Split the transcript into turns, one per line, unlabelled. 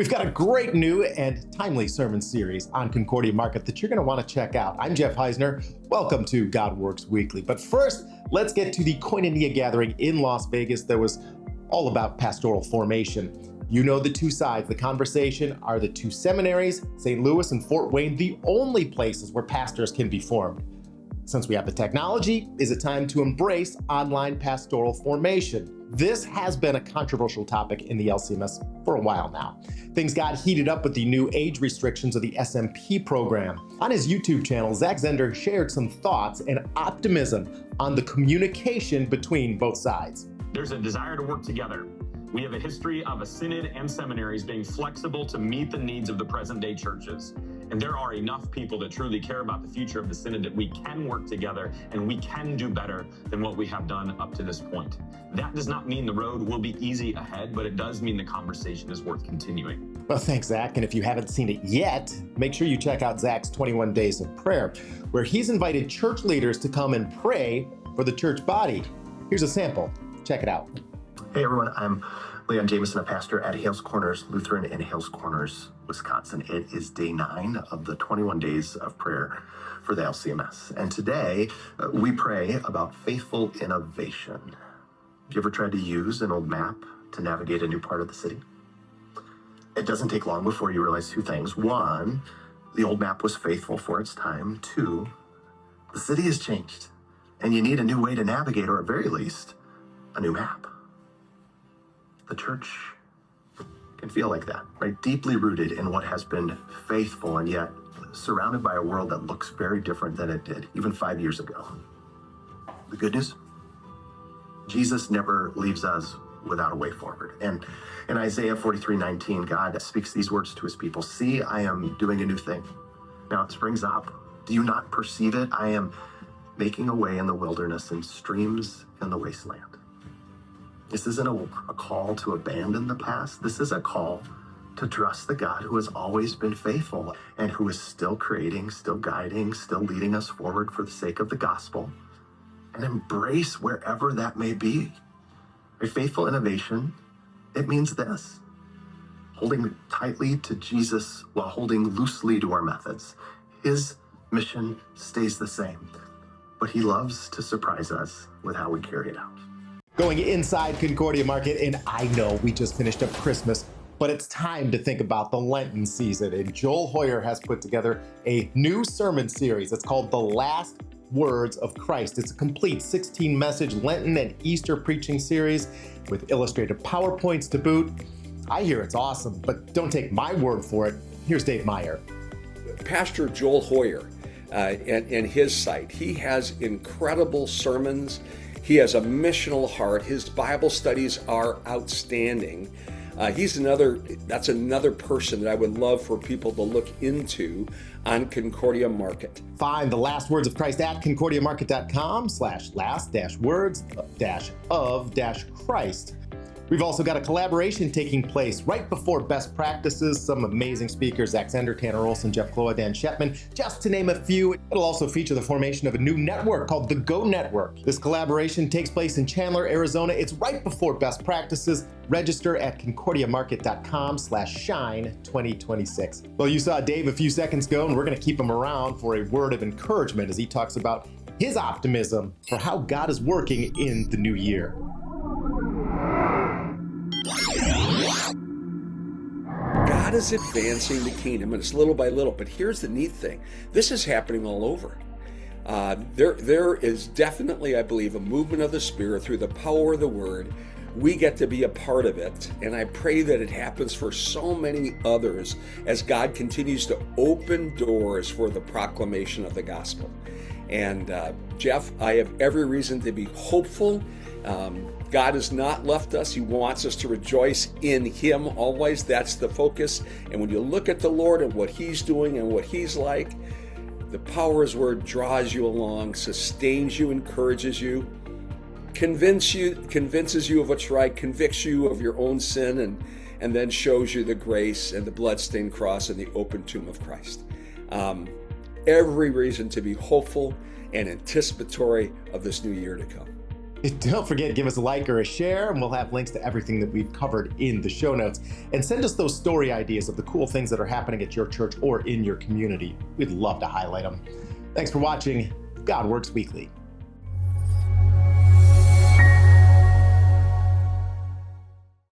We've got a great new and timely sermon series on Concordia Market that you're going to want to check out. I'm Jeff Heisner. Welcome to God Works Weekly. But first, let's get to the Koinonia gathering in Las Vegas that was all about pastoral formation. You know the two sides. The conversation are the two seminaries, St. Louis and Fort Wayne, the only places where pastors can be formed. Since we have the technology, is it time to embrace online pastoral formation? This has been a controversial topic in the LCMS for a while now. Things got heated up with the new age restrictions of the SMP program. On his YouTube channel, Zach Zehnder shared some thoughts and optimism on the communication between both sides.
There's a desire to work together. We have a history of a synod and seminaries being flexible to meet the needs of the present day churches. And there are enough people that truly care about the future of the synod that we can work together and we can do better than what we have done up to this point. That does not mean the road will be easy ahead, but it does mean the conversation is worth continuing.
Well, thanks, Zach. And if you haven't seen it yet, make sure you check out Zach's 21 Days of Prayer, where he's invited church leaders to come and pray for the church body. Here's a sample. Check it out.
Hey everyone, I'm Leon Jameson, a pastor at Hales Corners Lutheran in Hales Corners, Wisconsin. It is day 9 of the 21 Days of Prayer for the LCMS. And today we pray about faithful innovation. Have you ever tried to use an old map to navigate a new part of the city? It doesn't take long before you realize two things. One, the old map was faithful for its time. Two, the city has changed and you need a new way to navigate, or at very least, a new map. The church can feel like that, right? Deeply rooted in what has been faithful and yet surrounded by a world that looks very different than it did even 5 years ago. The good news? Jesus never leaves us without a way forward. And in Isaiah 43:19, God speaks these words to his people. See, I am doing a new thing. Now it springs up. Do you not perceive it? I am making a way in the wilderness and streams in the wasteland. This isn't a call to abandon the past. This is a call to trust the God who has always been faithful and who is still creating, still guiding, still leading us forward for the sake of the gospel, and embrace wherever that may be. A faithful innovation, it means this: holding tightly to Jesus while holding loosely to our methods. His mission stays the same, but he loves to surprise us with how we carry it out.
Going inside Concordia Market, and I know we just finished up Christmas, but it's time to think about the Lenten season. And Joel Hoyer has put together a new sermon series. It's called The Last Words of Christ. It's a complete 16-message Lenten and Easter preaching series with illustrated PowerPoints to boot. I hear it's awesome, but don't take my word for it. Here's Dave Maier.
Pastor Joel Hoyer and his site, he has incredible sermons. He has a missional heart. His Bible studies are outstanding. That's another person that I would love for people to look into on Concordia Market.
Find The Last Words of Christ at concordiamarket.com/last-words-of-Christ. We've also got a collaboration taking place right before Best Practices. Some amazing speakers: Zach Zehnder, Tanner Olson, Jeff Kloa, Dan Shepman, just to name a few. It'll also feature the formation of a new network called the Go Network. This collaboration takes place in Chandler, Arizona. It's right before Best Practices. Register at concordiamarket.com/shine2026. Well, you saw Dave a few seconds ago, and we're going to keep him around for a word of encouragement as he talks about his optimism for how God is working in the new year.
God is advancing the kingdom, and it's little by little. But here's the neat thing. This is happening all over. There is definitely, I believe, a movement of the Spirit through the power of the Word. We get to be a part of it, and I pray that it happens for so many others as God continues to open doors for the proclamation of the gospel. And Jeff, I have every reason to be hopeful. God has not left us. He wants us to rejoice in Him always. That's the focus. And when you look at the Lord and what He's doing and what He's like, the power of His Word draws you along, sustains you, encourages you, convinces you of what's right, convicts you of your own sin, and then shows you the grace and the bloodstained cross and the open tomb of Christ. Every reason to be hopeful and anticipatory of this new year to come.
Don't forget, give us a like or a share, and we'll have links to everything that we've covered in the show notes. And send us those story ideas of the cool things that are happening at your church or in your community. We'd love to highlight them. Thanks for watching God Works Weekly.